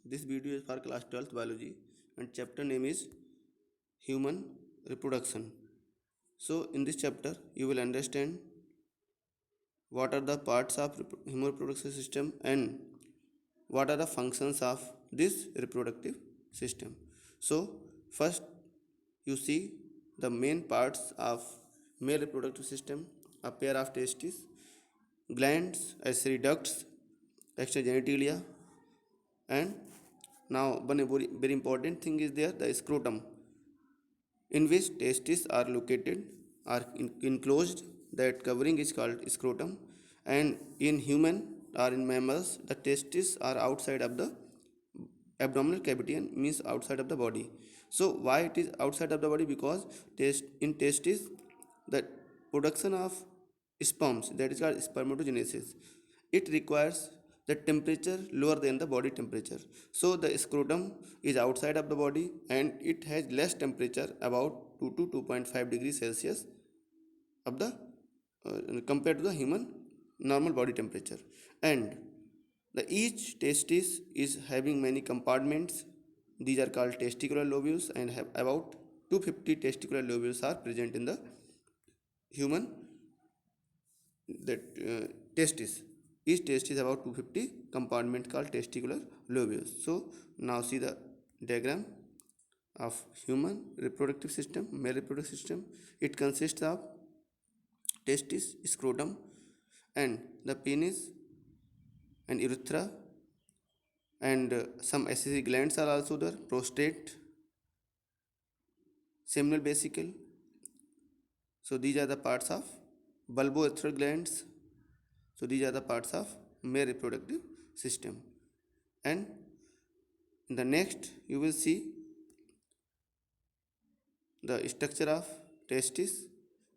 This video is for class 12th biology and chapter name is human reproduction. So in this chapter you will understand what are the parts of human reproductive system and what are the functions of this reproductive system. So first you see the main parts of male reproductive system: a pair of testes, glands, accessory ducts, external genitalia, and now one very important thing is there, the scrotum, in which testes are located, are enclosed. That covering is called scrotum. And in human or in mammals, the testes are outside of the abdominal cavity and means outside of the body. So why it is outside of the body? Because in testes the production of sperms, that is called spermatogenesis, it requires the temperature lower than the body temperature. So the scrotum is outside of the body and it has less temperature, about 2 to 2.5 degrees Celsius of the compared to the human normal body temperature. And the each testis is having many compartments. These are called testicular lobules, and have about 250 testicular lobules are present in the human that testis. Each testis is about 250 compartment called testicular lobules. So now see the diagram of human reproductive system, male reproductive system. It consists of testis, scrotum, and the penis and urethra, and some accessory glands are also there: prostate, seminal vesicle. So these are the parts of bulbourethral glands. So these are the parts of male reproductive system. And in the next you will see the structure of testis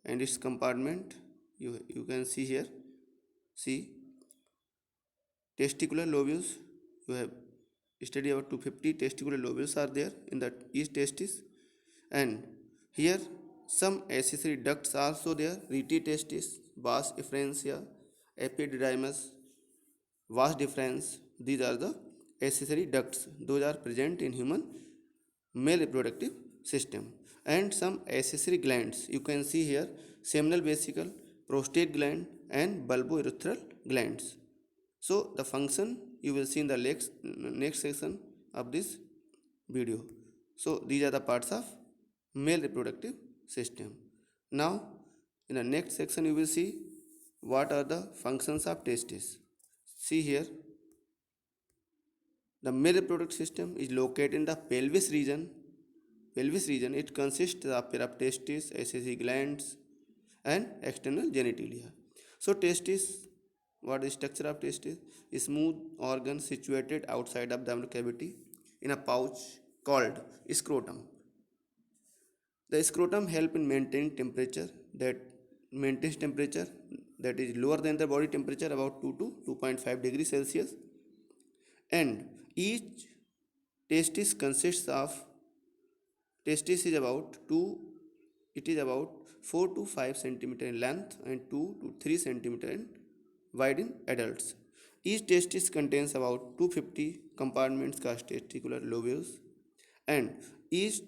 and its compartment. You can see here. See, testicular lobules, you have studied about 250 testicular lobules are there in the each testis. And here some accessory ducts are also there: rete testis, vas efferentia, epididymis, vas deferens. These are the accessory ducts, those are present in human male reproductive system. And some accessory glands you can see here: seminal vesicle, prostate gland, and bulbourethral glands. So the function you will see in the next section of this video. So these are the parts of male reproductive system. Now in the next section you will see what are the functions of testes. See here, the male reproductive system is located in the pelvis region. Pelvis region, it consists of a pair of testes, accessory glands, and external genitalia. So testis, what is structure of testis? A smooth organ situated outside of the abdominal cavity in a pouch called scrotum. The scrotum help in maintaining temperature, that maintains temperature that is lower than the body temperature, about 2 to 2.5 degrees Celsius. And each testis consists of, testis is about 4 to 5 centimeter in length and 2 to 3 centimeter in wide in adults. Each testis contains about 250 compartments called testicular lobules, and each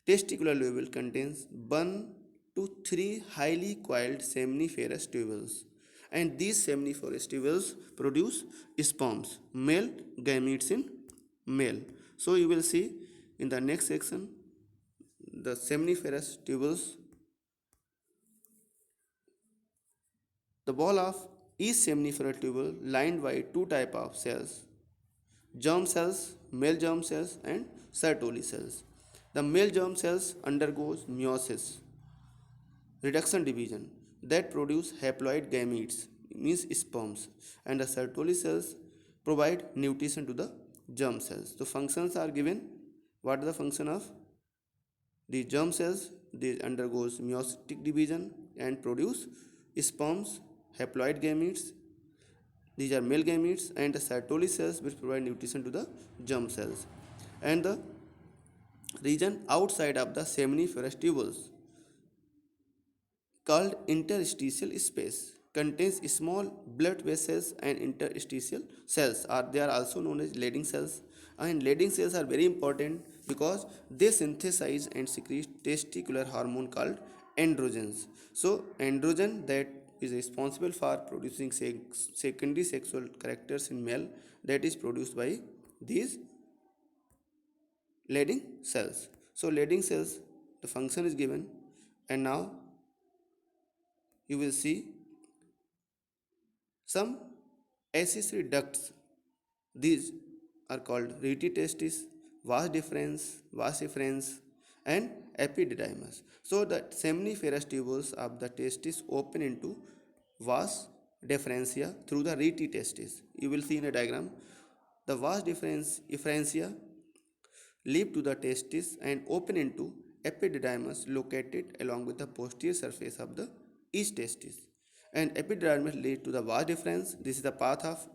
testicular lobule contains 1 to 3 highly coiled seminiferous tubules, and these seminiferous tubules produce sperms, male gametes in male. So you will see in the next section the seminiferous tubules. The wall of each seminiferous tubule lined by two types of cells: germ cells, male germ cells, and Sertoli cells. The male germ cells undergoes meiosis, reduction division, that produce haploid gametes, means sperms, and the Sertoli cells provide nutrition to the germ cells. The functions are given. What is the function of the germ cells? They undergoes meiotic division and produce sperms, haploid gametes. These are male gametes, and the Sertoli cells which provide nutrition to the germ cells. And the region outside of the seminiferous tubules called interstitial space. contains small blood vessels and interstitial cells. They are also known as Leydig cells. And Leydig cells are very important because they synthesize and secrete testicular hormone called androgens. So androgen that is responsible for producing secondary sexual characters in male, that is produced by these Leydig cells. So Leydig cells, the function is given, and now you will see some accessory ducts. These are called rete testis, vas deferens, and epididymis. So the seminiferous tubules of the testis open into vas deferentia through the rete testis. You will see in a diagram. The vas deferentia lead to the testis and open into epididymis located along with the posterior surface of the each testis. And epididymis lead to the vas deferens. This is the path of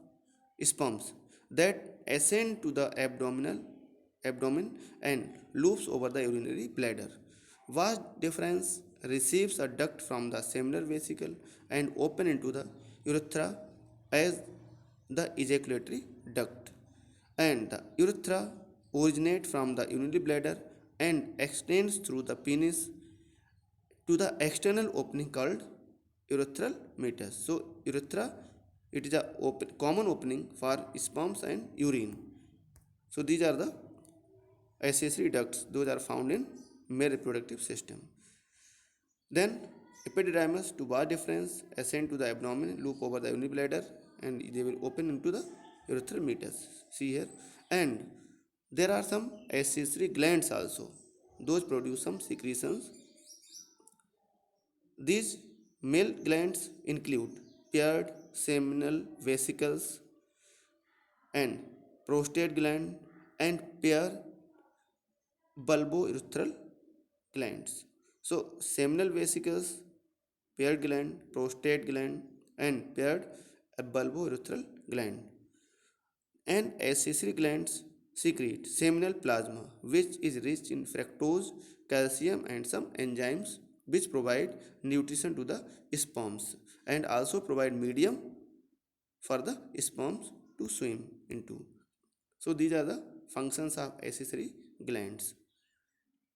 sperms that ascend to the abdomen and loops over the urinary bladder. Vas deferens receives a duct from the seminal vesicle and open into the urethra as the ejaculatory duct. And the urethra originates from the urinary bladder and extends through the penis to the external opening called urethral meatus. So urethra, it is a common opening for sperms and urine. So these are the accessory ducts. Those are found in male reproductive system. Then epididymis to vas deferens ascend to the abdomen, loop over the urinary bladder, and they will open into the urethral meatus. See here. And there are some accessory glands also. Those produce some secretions. These male glands include paired seminal vesicles and prostate gland and pair bulbourethral glands. So seminal vesicles, paired gland, prostate gland, and paired bulbourethral gland. And accessory glands secrete seminal plasma, which is rich in fructose, calcium, and some enzymes which provide nutrition to the sperms and also provide medium for the sperms to swim into. So these are the functions of accessory glands.